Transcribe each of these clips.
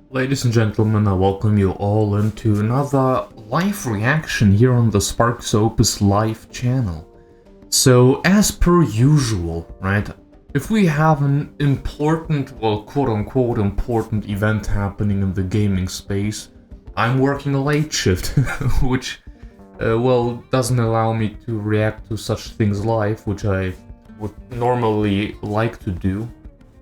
Ladies and gentlemen, I welcome you all into another live reaction here on the Sparks Opus live channel. So, as per usual, right, if we have an important, well, quote-unquote important event happening in the gaming space, I'm working a late shift, which, well, doesn't allow me to react to such things live, which I would normally like to do.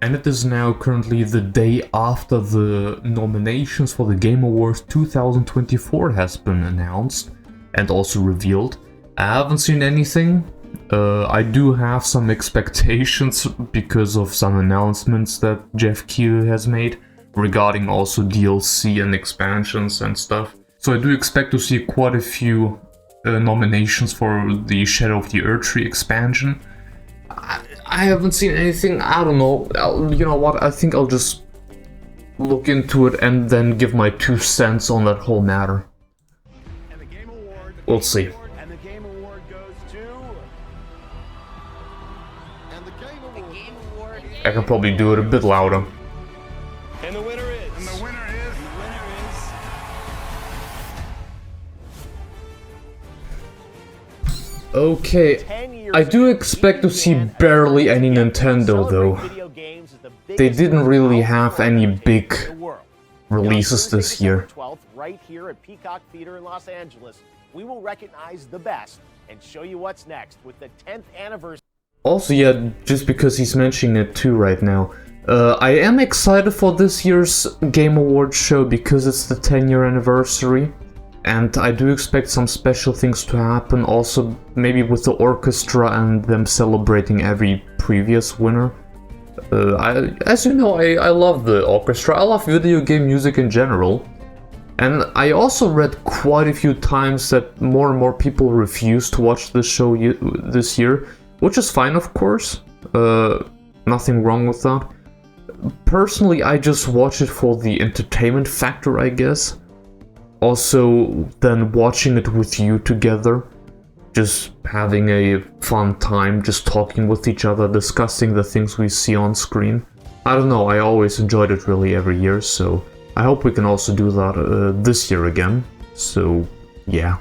And it is now currently the day after the nominations for the Game Awards 2024 has been announced and also revealed. I haven't seen anything. I do have some expectations because of some announcements that Jeff Keighley has made regarding also DLC and expansions and stuff. So I do expect to see quite a few nominations for the Shadow of the Erdtree expansion. I haven't seen anything, I don't know, you know what, I think I'll just look into it and then give my 2 cents on that whole matter. And the Game Award, We'll see. And the Game Award goes to... And the Game Award... I can probably do it a bit louder. And the winner is... And the winner is... Okay, I do expect to see barely any Nintendo though. They didn't really have any big releases this year. Right here at Peacock Theater in Los Angeles, we will recognize the best and show you what's next with the 10th anniversary. Also, yeah, just because he's mentioning it too right now, I am excited for this year's Game Awards show because it's the 10-year anniversary. And I do expect some special things to happen, also maybe with the orchestra and them celebrating every previous winner. As you know, I love the orchestra, I love video game music in general. And I also read quite a few times that more and more people refuse to watch this show this year, which is fine, of course. Nothing wrong with that. Personally, I just watch it for the entertainment factor, I guess. Also, then watching it with you together, just having a fun time, just talking with each other, discussing the things we see on screen. I don't know, I always enjoyed it really every year, so I hope we can also do that this year again. So, yeah.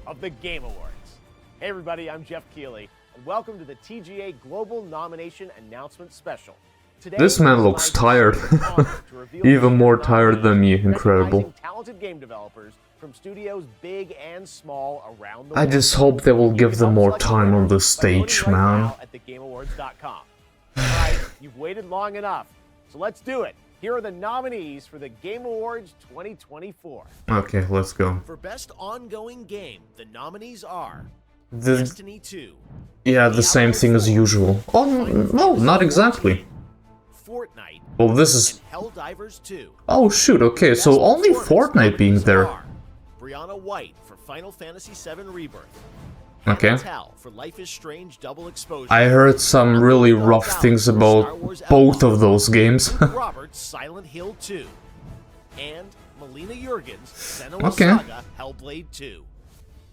Of the Game Awards. Hey everybody, I'm Jeff Keighley, and welcome to the TGA Global Nomination Announcement Special. This man looks tired. Even more tired than me, incredible. Talented game developers from studios big and small around the I world. just hope they will give them more time on the stage, man. At thegameawards.com. Alright, you've waited long enough, so let's do it. Here are the nominees for the Game Awards 2024. Okay, let's go. For Best Ongoing Game, the nominees are The, Destiny 2. yeah, the same thing as usual. Oh, no, not exactly. Fortnite. Well, this is... Helldivers 2. Oh, shoot, okay, so only Fortnite being there. Brianna White for Final Fantasy VII Rebirth. Okay. Tal for Life is Strange Double Exposure. I heard some really rough things about both of those games. Roberts Silent Hill 2. And Melina Jurgens Senua Okay. Saga Hellblade 2.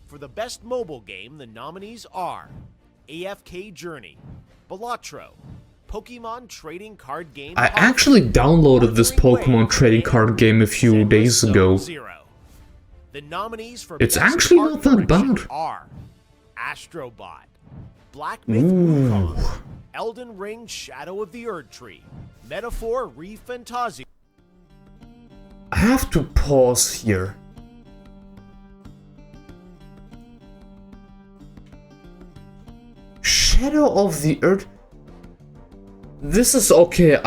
For the Best Mobile Game, the nominees are AFK Journey, Balatro, Pokemon Trading Card Game. I actually downloaded this Pokemon trading card game a few days ago. The nominees for It's Best actually Art not that Direction bad. are Astrobot, Black Myth Ooh. Wukong, Elden Ring Shadow of the Erdtree, Metaphor ReFantazio. I have to pause here. Shadow of the Earth. This is okay.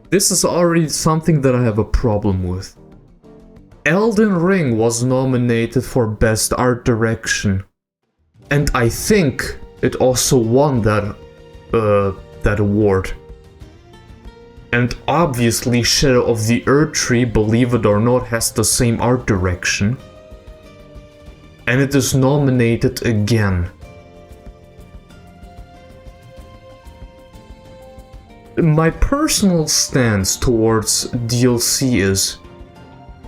This is already something that I have a problem with. Elden Ring was nominated for Best Art Direction, and I think it also won that award. And obviously Shadow of the Erdtree, believe it or not, has the same art direction. And it is nominated again. My personal stance towards DLC is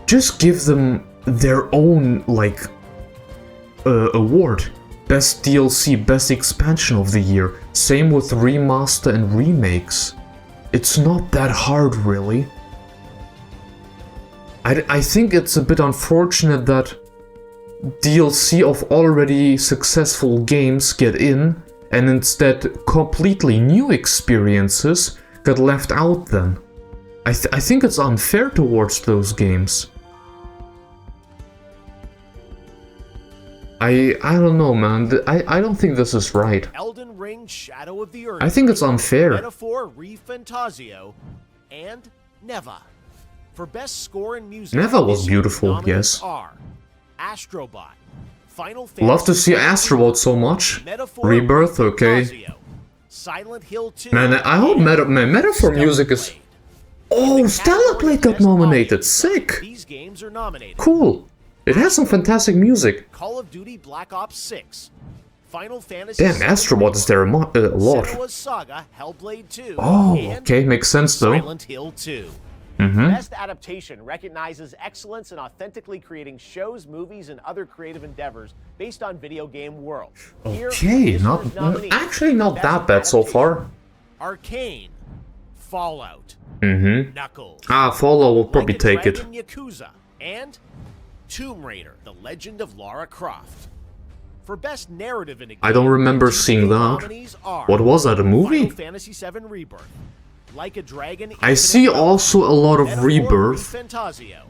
just give them their own, like, award. Best DLC, best expansion of the year. Same with remaster and remakes. It's not that hard, really. I think it's a bit unfortunate that DLC of already successful games get in, and instead completely new experiences get left out then. I think it's unfair towards those games. I don't know, man. I don't think this is right. Elden Ring Shadow of the Earth. I think it's unfair. Metaphor Refantazio and Neva. For best score in music. Neva was beautiful, yes. Astrobot. Final Fantasy. Love to see Astrobot so much. Metaphor Rebirth, okay. Silent Hill 2. Man, I hope Metaphor music is... Oh, Stellar Blade got nominated. Sick. These games are nominated. Cool. It has some fantastic music. Call of Duty Black Ops 6. Final Fantasy. Damn, Astrobot is there a lot. Senua's Saga, Hellblade 2. Oh, okay, makes sense though. Silent Hill 2. Best Adaptation recognizes excellence in authentically creating shows, movies, and other creative endeavors based on video game world. Here, Okay, actually not that bad so far. Arcane. Fallout. Knuckles. Ah, Fallout will probably Like a take it. Dragon Yakuza. And Tomb Raider, The Legend of Lara Croft. For best narrative in a game, I don't remember the seeing that. nominees are What was that, a movie? Final Fantasy VII Rebirth. Like a Dragon. I Infinite see Wealth, also a lot of Metaphor Rebirth. Refantazio,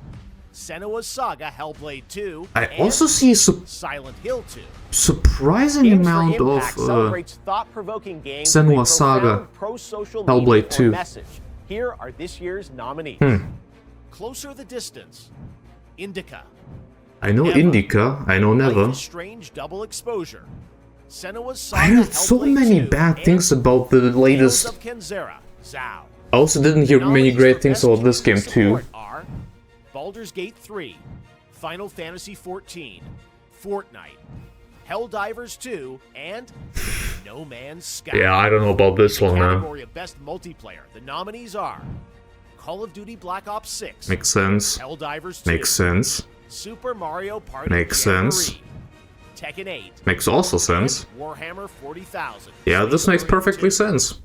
Senua's Saga, Hellblade 2. I and also see a Silent Hill 2. surprising Games for amount Impact of celebrates thought-provoking games Senua with a Saga, profound pro-social Hellblade meaning or 2. message. Here are this year's nominees. Closer the Distance. Indica. I know Neva. Indica, I know Life Never. is Strange Double Exposure. Senua's Saga, I heard so Hellblade many 2, bad and things about the Tales latest. of Kenzera, Zao. I also didn't hear many Nominees great for things best about this game community too. support are Baldur's Gate 3, Final Fantasy XIV, Fortnite, Helldivers 2, and No Man's Sky. Yeah, I don't know about this one, man. Category of best multiplayer. The nominees are Call of Duty Black Ops 6, Makes sense. Helldivers 2, Makes sense. Super Mario Party Makes Jamboree, sense. Tekken 8, Makes also sense. and Warhammer 40,000. Yeah, this makes Space Marine perfectly 2. sense.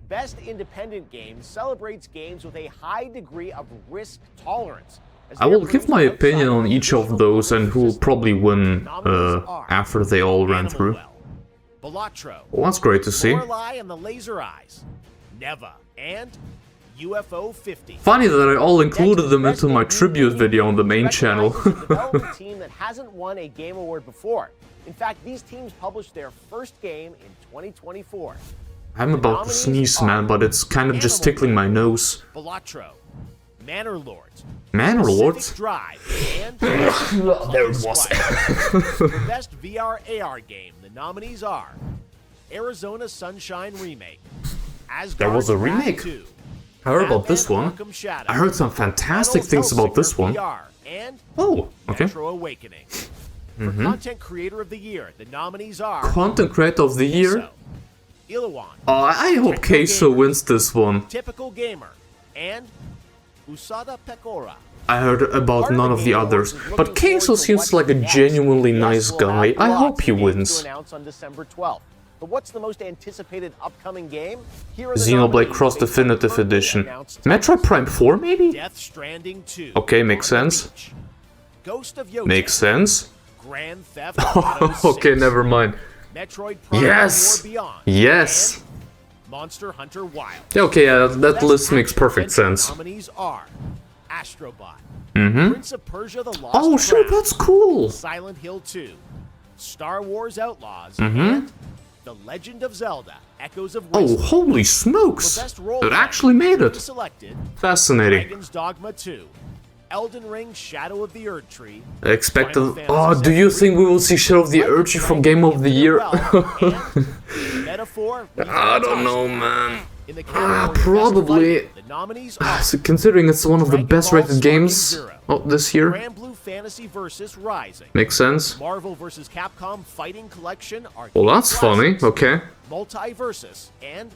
Best Independent Game celebrates games with a high degree of risk tolerance. as I they will are give my games opinion outside on of each of traditional those and who will systems. probably win Nominees are after they all ran through. Animal Well, Balatro, Well, that's great to see. Lorelei and the Laser Eyes, Neva, and UFO 50. Funny that I all included Next, them Best into my Indie tribute Game video on the main channel. recognizes a development team that hasn't won a game award before. In fact, these teams published their first game in 2024. I'm about to sneeze, man, but it's kind of just tickling my nose. Balatro, Manor Lords, Manor Pacific Lords? Drive, and There it was. For best VR AR game, the nominees are Arizona Sunshine Remake, Asgard's There was a Wrath remake. 2, I heard about this Batman one. Arkham Shadow, I heard some fantastic Metal things about this Hellsinger one. VR, and Oh, okay. Metro Awakening. For Content Creator of the Year, the nominees are Content Creator of the Year? Queso, Illawan, Oh, I hope Queso wins this one. Typical Gamer, and Usada Pecora. I heard about none of the others, but Queso seems like a genuinely nice guy. I hope he wins. On December 12th. But what's the most anticipated upcoming game? Here are the Xenoblade nominees Cross based on Definitive currently Edition. announced Metroid Prime 4, maybe? Death Stranding 2. Okay, makes On the sense. Beach, Ghost of Yoto. Makes sense. Grand Theft Auto 6. Okay, never mind. Metroid Prime Yes! 4 Beyond. Yes! And Monster Hunter Wild. Yeah, okay, yeah, that Best list makes action perfect adventure sense. Nominees are Astrobot, Prince of Persia: The Lost Oh, sure, Crown, that's cool! Silent Hill 2, Star Wars Outlaws, Mm-hmm. and The Legend of Zelda: Echoes of Oh, Wisdom. holy For smokes! best role It play, actually made it! selected Fascinating. Dragon's Dogma 2, Elden Ring: Shadow of the Erd Tree. I expected. Final Fantasy Oh, do you VII think we will see Shadow of the Like a Urge from Dragon Game of the Infinite Year? Wealth, and Metaphor. I don't know, man. In the category of Best Probably. Fighting, the nominees are So considering it's one of the Dragon best Ball rated games this year, Grand Blue Fantasy vs. Rising, makes sense. Marvel vs. Capcom Fighting Collection, Well, that's funny. Okay. Multiversus, and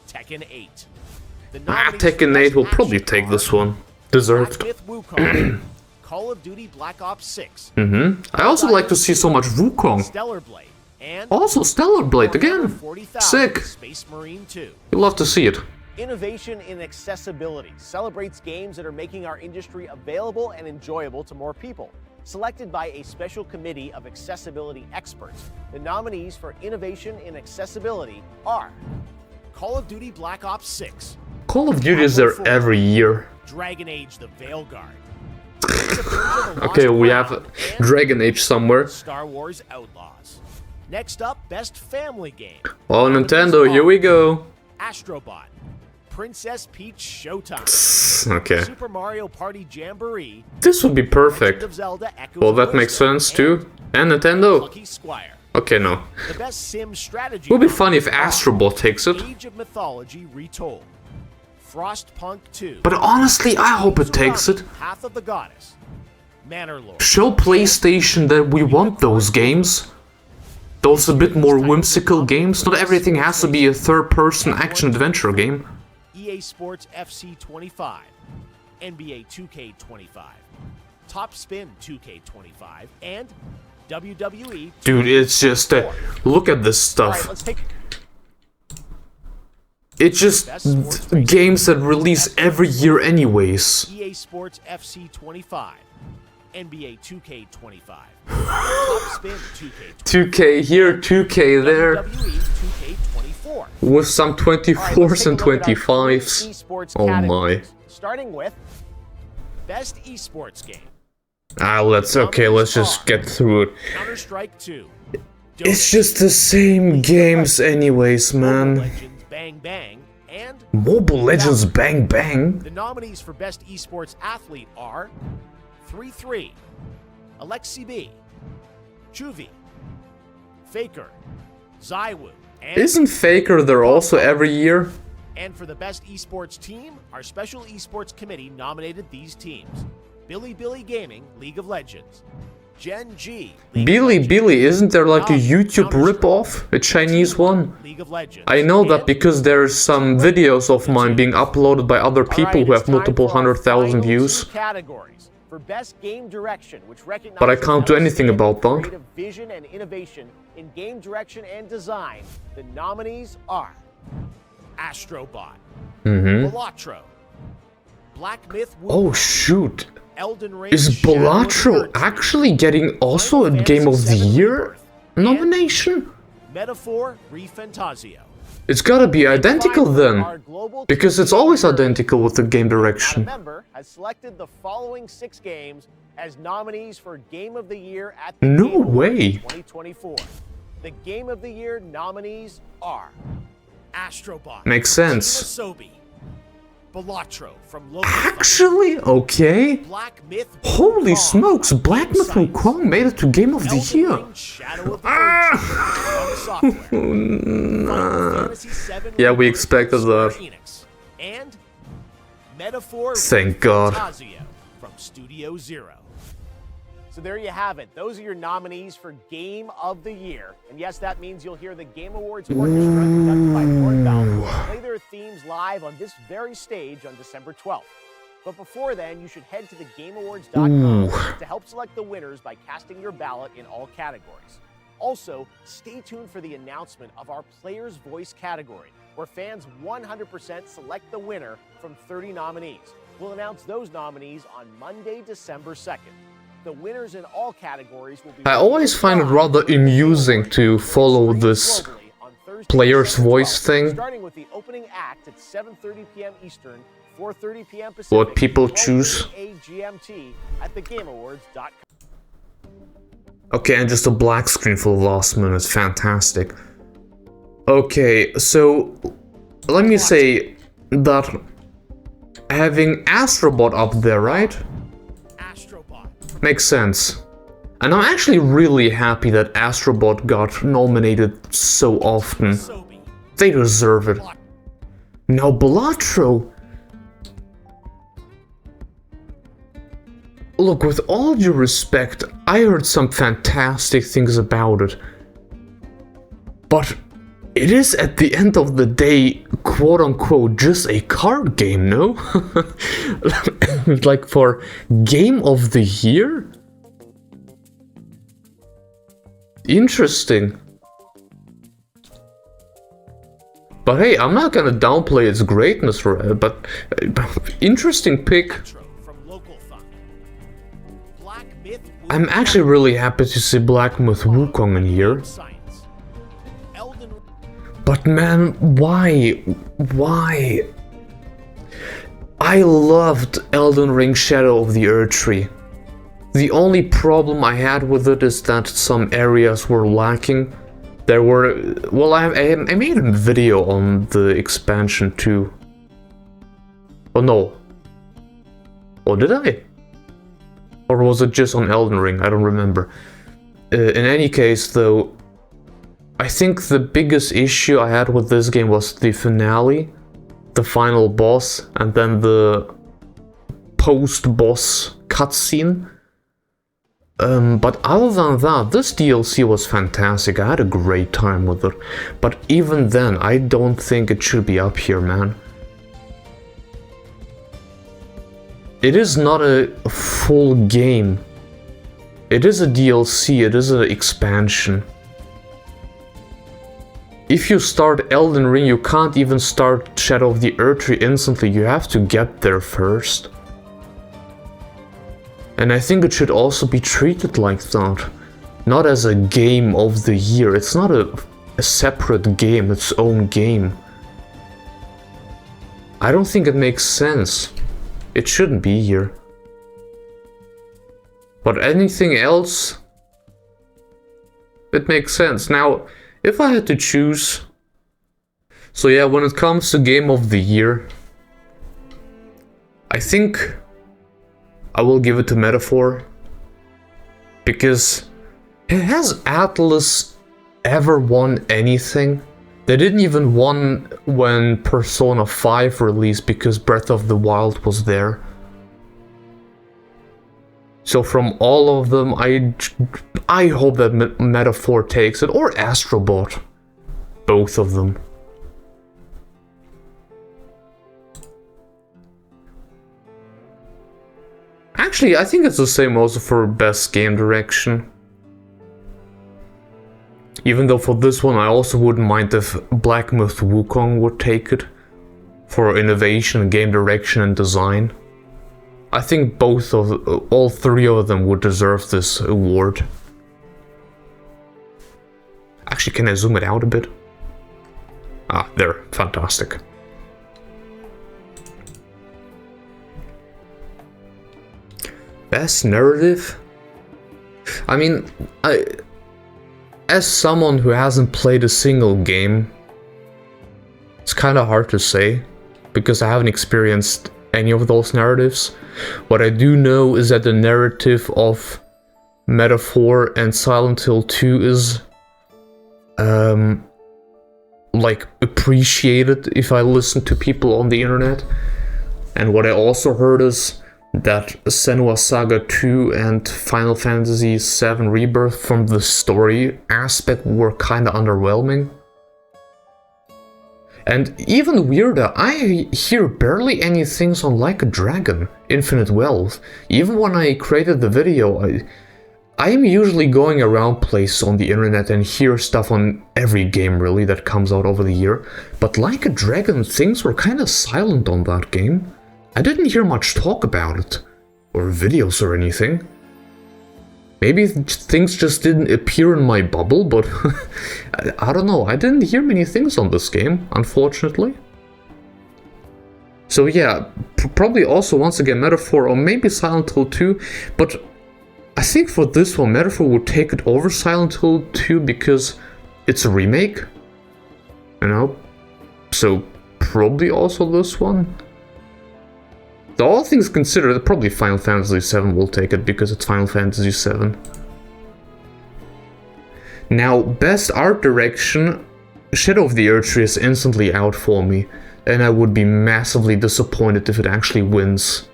Tekken 8. The Ah, nominees for Tekken Best 8 will probably Action take are this one. Black Deserved. Myth Wukong, Call of Duty Black Ops 6, I also like to see so much Wukong. Stellar Blade, and Also, Stellar Blade Warhammer again. 40,000 Sick. Space Marine 2. You love to see it. Innovation in accessibility celebrates games that are making our industry available and enjoyable to more people. Selected by a special committee of accessibility experts, the nominees for innovation in accessibility are Call of Duty Black Ops 6, Call of Duty is there every year. Dragon Age the Veilguard, Okay, we have Dragon Age somewhere. Star Wars Outlaws. Next up, Best Family Game. Oh, Nintendo, here we go. Astrobot, Princess Peach Showtime, Okay. Super Mario Party Jamboree, This would be Legend of perfect. Zelda Echoes Well, of that makes Wisdom, sense too. And Nintendo. Lucky Squire. Okay, no. The Best Sim Strategy. It would be Game funny if are Astrobot takes it. Age of Mythology Retold, Frostpunk 2. But honestly, I hope it takes it. Path of the Goddess, Manor Lord. Show PlayStation that we want those games. Those a bit more whimsical games. Not everything has to be a third-person action-adventure game. EA Sports FC 25, NBA 2K25, Top Spin 2K25, and WWE. Dude, it's just look at this All right, stuff. let's take It's just games that release every year anyways. EA Sports FC 25, NBA 2K25, Top Spin 2K25, 2K here, 2K there, WWE 2K24. with some All right, let's 24s and take a look at our 25s. three esports Oh my. categories, starting with Best Esports Game. Let's just get through it. Counter-Strike 2. It's just the same games anyways, Mobile man. Legends Bang Bang, and Mobile Legends Bang Bang? the nominees for Best Esports Athlete are 3-3, Alexi B, Chuvi, Faker, Zywoo, and Isn't Faker there also every year? And for the Best Esports Team, our Special Esports Committee nominated these teams. Billy Gaming, League of Legends. Gen G, League of Billy, Legends. isn't there like a Valve, YouTube Counter-Strike. ripoff? A Chinese one? League of Legends. I know that And- because there's some videos of mine being uploaded by other people Alright, who it's have time multiple for our 100,000 final views. two categories for Best Game Direction, which recognizes But I can't do anything about that. creative vision and innovation in game direction and design. The nominees are Astrobot, Balatro, Black Myth Oh Wukong, shoot. Elden Ring, Is Shadow of the Balatro Erdtree, actually getting also a Final Game of the Fantasy VII Year Rebirth, and nomination? Metaphor Refantasio. It's gotta be identical Finally, then. our global Because it's TGA always jury, identical with the game not a direction. member, has selected the following 6 games as nominees for Game of the Year at the No Game Awards way. 2024. The Game of the Year nominees are Astrobot, Makes from sense. Team Asobi, Balatro from Logan, Actually? Okay. Black Myth Holy Wukong smokes, from Black Myth Game Sites, Wukong made it to Game of the Elden Year. Ring, Shadow of the Erdtree from Software, Final Fantasy VII Yeah, we Rebirth expected from Square that. Enix, and Metaphor Thank God. Refantasio from Studio Zero. So there you have it. Those are your nominees for Game of the Year. And yes, that means you'll hear the Game Awards Orchestra conducted by Hornbound play their themes live on this very stage on December 12th. But before then, you should head to thegameawards.com to help select the winners by casting your ballot in all categories. Also, stay tuned for the announcement of our Player's Voice category, where fans 100% select the winner from 30 nominees. We'll announce those nominees on Monday, December 2nd. The winners in all categories will be I always find it rather amusing to follow this globally on Thursday, Player's December Voice 12th, thing. starting with the opening act at 7:30 p.m. Eastern, 4:30 p.m. Pacific. What people 12:30 choose. GMT at thegameawards.com. Okay, and just a black screen for the last minute. Fantastic. Okay, so let me say that having Astrobot up there, right? Astrobot. Makes sense. And I'm actually really happy that Astrobot got nominated so often. Asobi. They deserve it. Now Balatro. Look, with all due respect, I heard some fantastic things about it. But it is at the end of the day, quote unquote, just a card game, no? Like for Game of the Year? Interesting. But hey, I'm not gonna downplay its greatness, but interesting pick. From Local Thunder. Black Myth I'm actually really happy to see Black Myth Wukong in here. Science. Elden But man, why? Why? I loved Elden Ring Shadow of the Erdtree. The only problem I had with it is that some areas were lacking. There were... well, I made a video on the expansion too. Oh no. Oh, did I? Or was it just on Elden Ring? I don't remember. In any case, though, I think the biggest issue I had with this game was the finale, the final boss, and then the post-boss cutscene. But other than that, this DLC was fantastic. I had a great time with it. But even then, I don't think it should be up here, man. It is not a full game. It is a DLC, it is an expansion. If you start Elden Ring, you can't even start Shadow of the Erdtree instantly. You have to get there first. And I think it should also be treated like that. Not as a game of the year. It's not a separate game, its own game. I don't think it makes sense. It shouldn't be here. But anything else, it makes sense. Now, if I had to choose... so yeah, when it comes to game of the year, I think I will give it to Metaphor, because has Atlas ever won anything? They didn't even won when Persona 5 released because Breath of the Wild was there. So from all of them, I hope that Metaphor takes it, or Astrobot, both of them. Actually, I think it's the same also for best game direction. Even though for this one I also wouldn't mind if Black Myth Wukong would take it for innovation, game direction and design. I think all three of them would deserve this award. Actually, can I zoom it out a bit? Ah, there, fantastic. Best narrative? I mean, as someone who hasn't played a single game, it's kind of hard to say, because I haven't experienced any of those narratives. What I do know is that the narrative of Metaphor and Silent Hill 2 is like appreciated if I listen to people on the internet. And what I also heard is that Senua Saga 2 and Final Fantasy VII Rebirth from the story aspect were kinda underwhelming. And even weirder, I hear barely any things on Like a Dragon, Infinite Wealth. Even when I created the video, I am usually going around places on the internet and hear stuff on every game really that comes out over the year. But Like a Dragon, things were kinda silent on that game. I didn't hear much talk about it, or videos or anything. Maybe things just didn't appear in my bubble, but I don't know, I didn't hear many things on this game, unfortunately. So yeah, probably also once again Metaphor, or maybe Silent Hill 2, but I think for this one Metaphor would take it over Silent Hill 2 because it's a remake, you know? So probably also this one. All things considered, probably Final Fantasy VII will take it because it's Final Fantasy VII. Now, best art direction, Shadow of the Erdtree is instantly out for me, and I would be massively disappointed if it actually wins.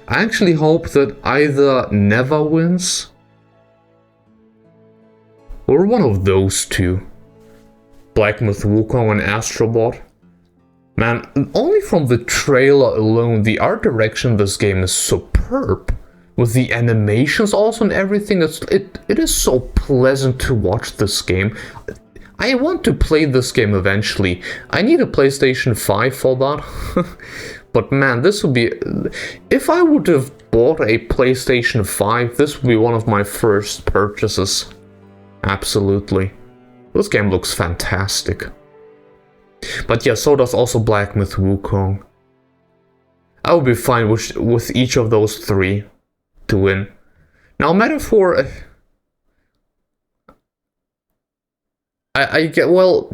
I actually hope that either Never wins, or one of those two. Black Myth Wukong and Astrobot. Man, only from the trailer alone, the art direction of this game is superb. with the animations also and everything. It is so pleasant to watch this game. I want to play this game eventually. I need a PlayStation 5 for that. But man, this would be... If I would have bought a PlayStation 5, this would be one of my first purchases. Absolutely. This game looks fantastic. But yeah, so does also Black Myth Wukong. I would be fine with each of those three to win. Now, Metaphor... I get... Well,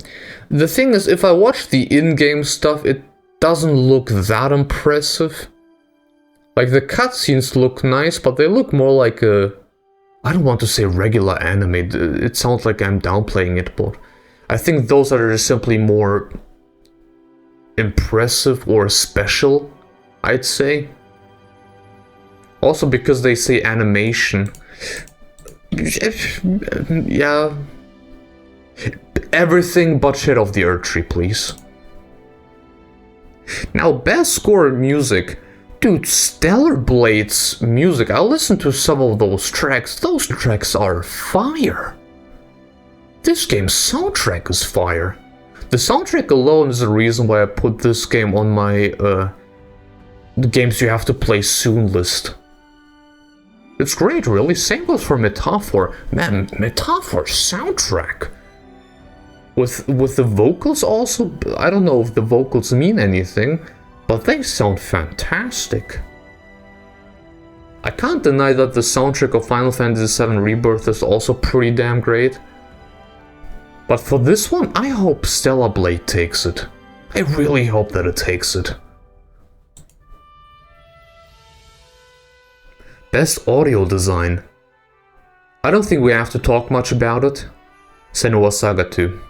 the thing is, if I watch the in-game stuff, it doesn't look that impressive. Like, the cutscenes look nice, but they look more like a... I don't want to say regular anime, it sounds like I'm downplaying it, but... I think those are just simply more... impressive or special, I'd say. Also because they say animation. Yeah... Everything but Shit of the Earth Tree, please. Now, best score in music. Dude, Stellar Blade's music, I listened to some of those tracks. Those tracks are fire. This game's soundtrack is fire. The soundtrack alone is the reason why I put this game on my the games you have to play soon list. It's great, really. Same goes for Metaphor. Man, Metaphor soundtrack. With the vocals also, I don't know if the vocals mean anything, but they sound fantastic. I can't deny that the soundtrack of Final Fantasy VII Rebirth is also pretty damn great. But for this one, I hope Stellar Blade takes it. I really hope that it takes it. Best audio design. I don't think we have to talk much about it. Senua Saga 2.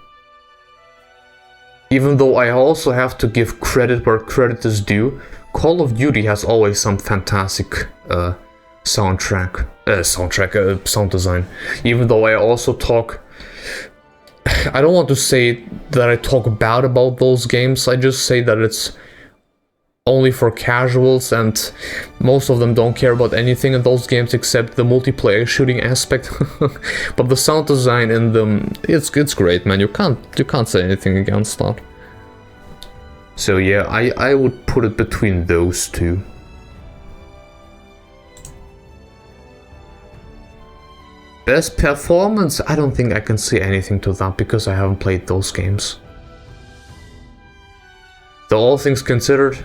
Even though I also have to give credit where credit is due, Call of Duty has always some fantastic sound design. Even though I also talk... I don't want to say that I talk bad about those games, I just say that it's only for casuals and most of them don't care about anything in those games except the multiplayer shooting aspect. But the sound design in them, it's great, man. You can't say anything against that. So yeah, I would put it between those two. Best performance? I don't think I can say anything to that because I haven't played those games. Though all things considered,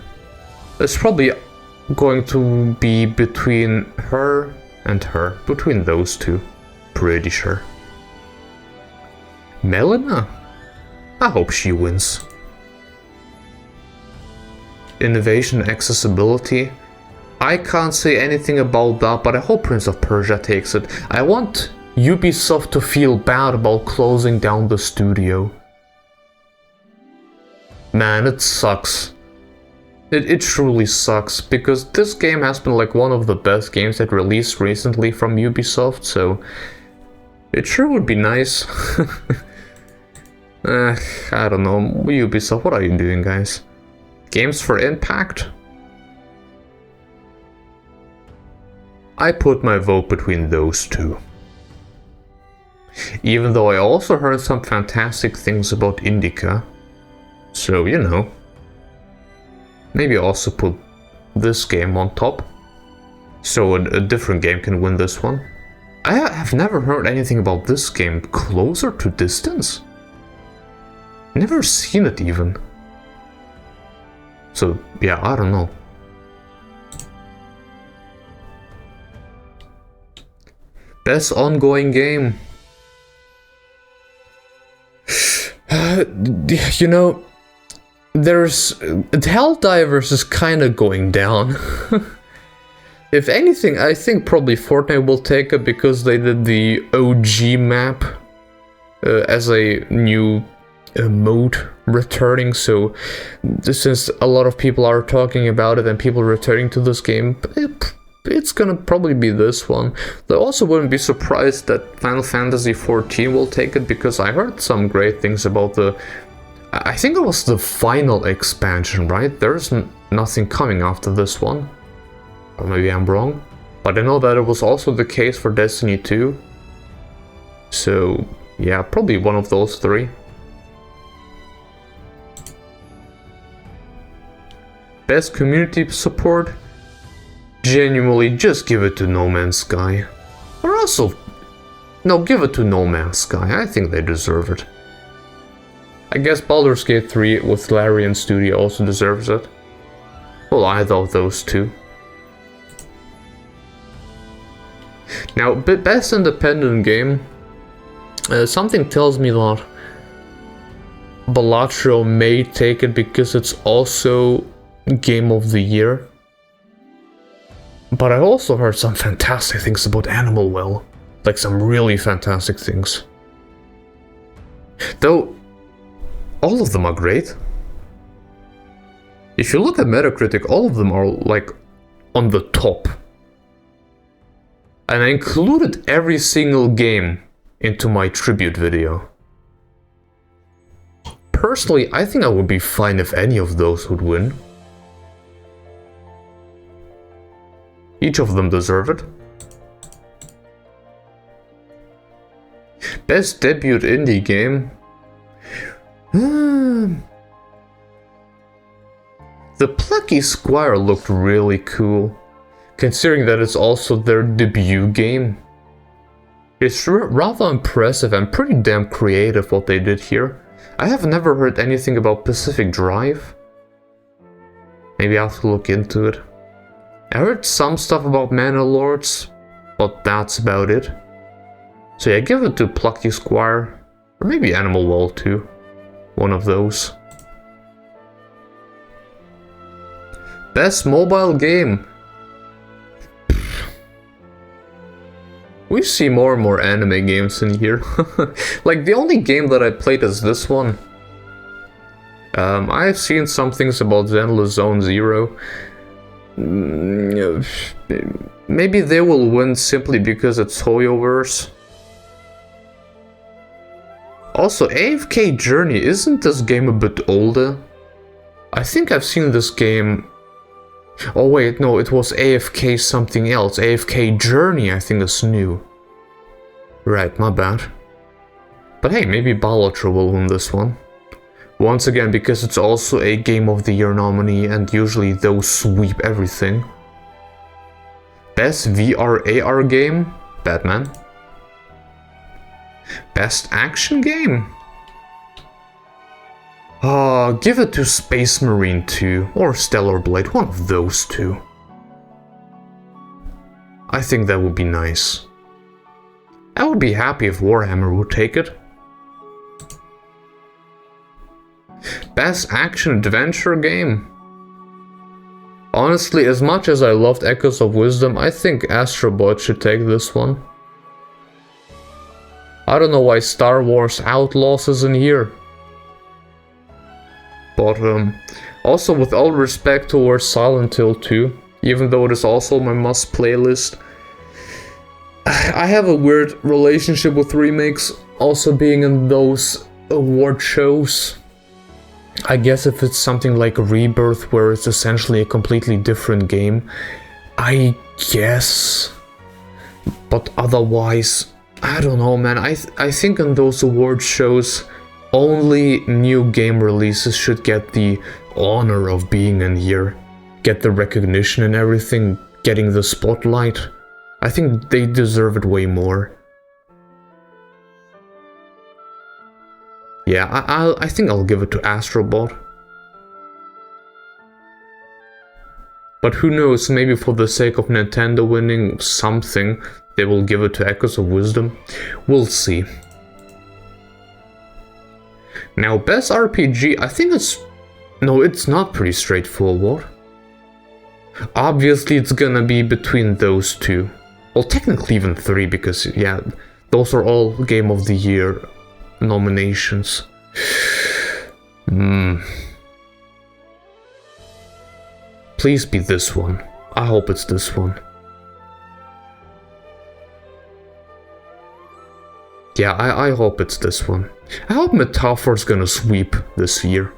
it's probably going to be between her and her. Between those two. Pretty sure. Melina? I hope she wins. Innovation and accessibility? I can't say anything about that, but I hope Prince of Persia takes it. I want Ubisoft to feel bad about closing down the studio. Man, it sucks. It truly sucks, because this game has been like one of the best games that released recently from Ubisoft, so it sure would be nice. I don't know, Ubisoft, what are you doing, guys? Games for Impact? I put my vote between those two. Even though I also heard some fantastic things about Indica. So, you know. Maybe also put this game on top. So a different game can win this one. I have never heard anything about this game. Closer to Distance? Never seen it even. So, yeah, I don't know. Best ongoing game. You know, there's... Helldivers is kind of going down. If anything, I think probably Fortnite will take it because they did the OG map as a new mode returning, so since a lot of people are talking about it and people returning to this game, it's gonna probably be this one. I also wouldn't be surprised that Final Fantasy XIV will take it because I heard some great things about the... I think it was the final expansion, right? There's nothing coming after this one. Or maybe I'm wrong. But I know that it was also the case for Destiny 2. So, yeah, probably one of those three. Best community support? Genuinely, just give it to No Man's Sky. Or also... No, give it to No Man's Sky. I think they deserve it. I guess Baldur's Gate 3 with Larian Studio also deserves it. Well, either of those two. Now, best independent game. Something tells me that Balatro may take it because it's also Game of the Year. But I also heard some fantastic things about Animal Well. Like some really fantastic things. Though, all of them are great. If you look at Metacritic, all of them are like on the top. And I included every single game into my tribute video. Personally, I think I would be fine if any of those would win. Each of them deserve it. Best debut indie game. The Plucky Squire looked really cool, considering that it's also their debut game. It's rather impressive and pretty damn creative what they did here. I have never heard anything about Pacific Drive. Maybe I'll have to look into it. I heard some stuff about Mana Lords, but that's about it. So yeah, give it to Plucky Squire, or maybe Animal Well too. One of those. Best mobile game. We see more and more anime games in here. Like, the only game that I played is this one. I have seen some things about Zenless Zone Zero. Maybe they will win simply because it's Hoyoverse. Also, AFK Journey, isn't this game a bit older? I think I've seen this game... Oh wait, no, it was AFK something else. AFK Journey, I think, is new. Right, my bad. But hey, maybe Balatro will win this one. Once again, because it's also a Game of the Year nominee, and usually those sweep everything. Best VR AR game? Batman. Best action game? Give it to Space Marine 2 or Stellar Blade, one of those two. I think that would be nice. I would be happy if Warhammer would take it. Best action adventure game? Honestly, as much as I loved Echoes of Wisdom, I think Astro Bot should take this one. I don't know why Star Wars Outlaws is in here. But also, with all respect towards Silent Hill 2, even though it is also my must playlist, I have a weird relationship with remakes also being in those award shows. I guess if it's something like Rebirth, where it's essentially a completely different game, I guess. But otherwise, I don't know, man. I think in those award shows, only new game releases should get the honor of being in here. Get the recognition and everything, getting the spotlight. I think they deserve it way more. Yeah, I think I'll give it to Astrobot. But who knows, maybe for the sake of Nintendo winning something, they will give it to Echoes of Wisdom. We'll see. Now, best RPG, I think it's... No, it's not pretty straightforward. Obviously, it's gonna be between those two. Well, technically even three, because, yeah, those are all Game of the Year nominations. Please be this one. I hope it's this one. Yeah, I hope it's this one. I hope Metaphore's gonna sweep this year.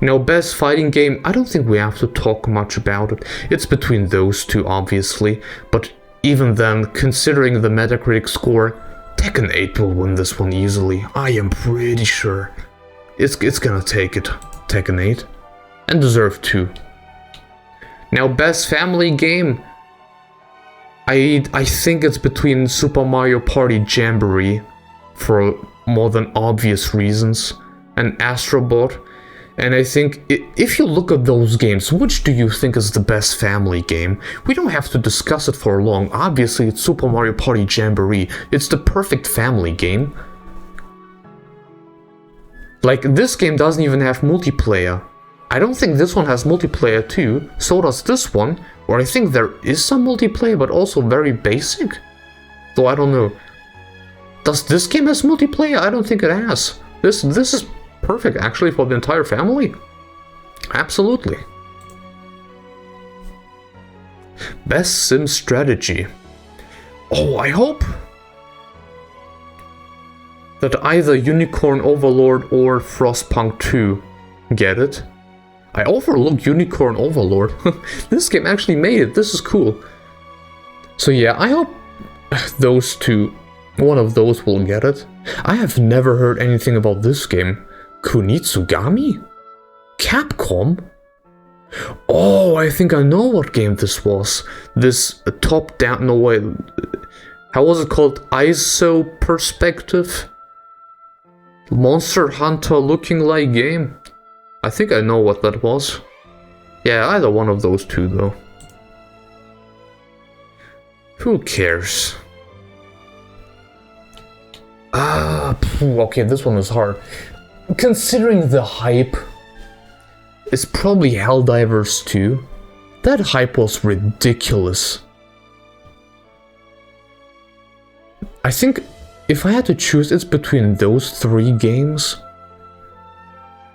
Now, best fighting game, I don't think we have to talk much about it. It's between those two, obviously, but even then, considering the Metacritic score, Tekken 8 will win this one easily. I am pretty sure. It's gonna take it, Tekken 8, and deserve to. Now, best family game, I think it's between Super Mario Party Jamboree, for more than obvious reasons, and Astro Bot. And I think, if you look at those games, which do you think is the best family game? We don't have to discuss it for long. Obviously, it's Super Mario Party Jamboree. It's the perfect family game. Like, this game doesn't even have multiplayer. I don't think this one has multiplayer too. So does this one, where I think there is some multiplayer, but also very basic. Though I don't know. Does this game has multiplayer? I don't think it has. This is perfect, actually, for the entire family. Absolutely. Best Sim Strategy. Oh, I hope that either Unicorn Overlord or Frostpunk 2 get it. I overlooked Unicorn Overlord. This game actually made it. This is cool. So yeah, I hope those two, one of those will get it. I have never heard anything about this game. Kunitsugami? Capcom? Oh, I think I know what game this was. This top-down, no way, how was it called? ISO perspective? Monster Hunter looking like game? I think I know what that was. Yeah, either one of those two though. Who cares? Okay, this one is hard. Considering the hype, it's probably Helldivers 2. That hype was ridiculous. I think if I had to choose, it's between those three games.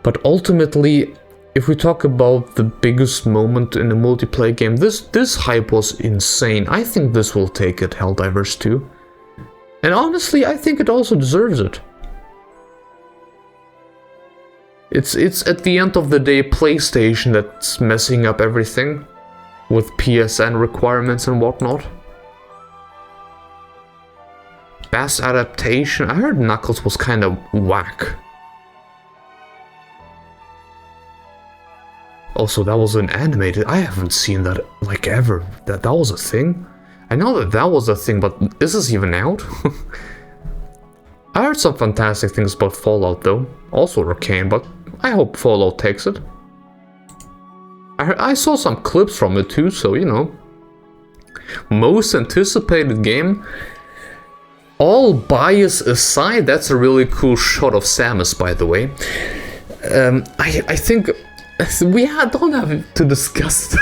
But ultimately, if we talk about the biggest moment in a multiplayer game, this hype was insane. I think this will take it, Helldivers 2. And honestly, I think it also deserves it. It's at the end of the day PlayStation that's messing up everything with PSN requirements and whatnot. Best adaptation, I heard Knuckles was kind of whack. Also, that was an animated, I haven't seen that like ever. That was a thing? I know that was a thing, but is this even out? I heard some fantastic things about Fallout though. Also Arcane, but I hope Fallout takes it. I saw some clips from it too, so you know. Most anticipated game. All bias aside, that's a really cool shot of Samus, by the way. I think we don't have to discuss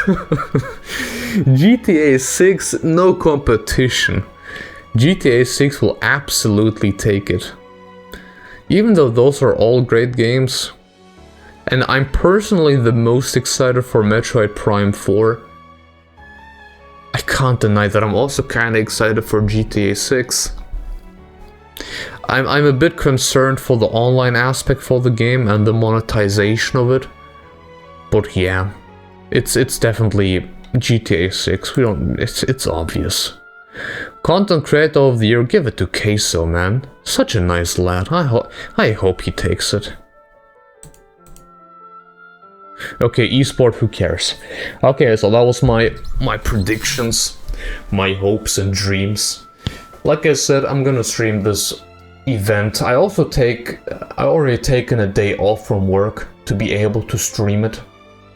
GTA 6, no competition. GTA 6 will absolutely take it. Even though those are all great games. And I'm personally the most excited for Metroid Prime 4. I can't deny that I'm also kinda excited for GTA 6. I'm a bit concerned for the online aspect for the game and the monetization of it. But yeah, it's definitely GTA 6. It's obvious. Content Creator of the Year, give it to Queso, man. Such a nice lad. I hope he takes it. Okay, esport, who cares? Okay, so that was my predictions, my hopes and dreams. Like I said, I'm gonna stream this event. I already taken a day off from work to be able to stream it.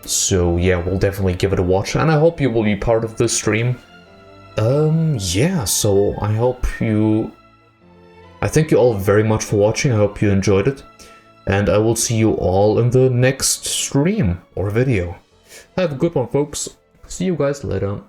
So yeah, we'll definitely give it a watch, and I hope you will be part of this stream. Yeah, so I thank you all very much for watching. I hope you enjoyed it. And I will see you all in the next stream or video. Have a good one, folks. See you guys later.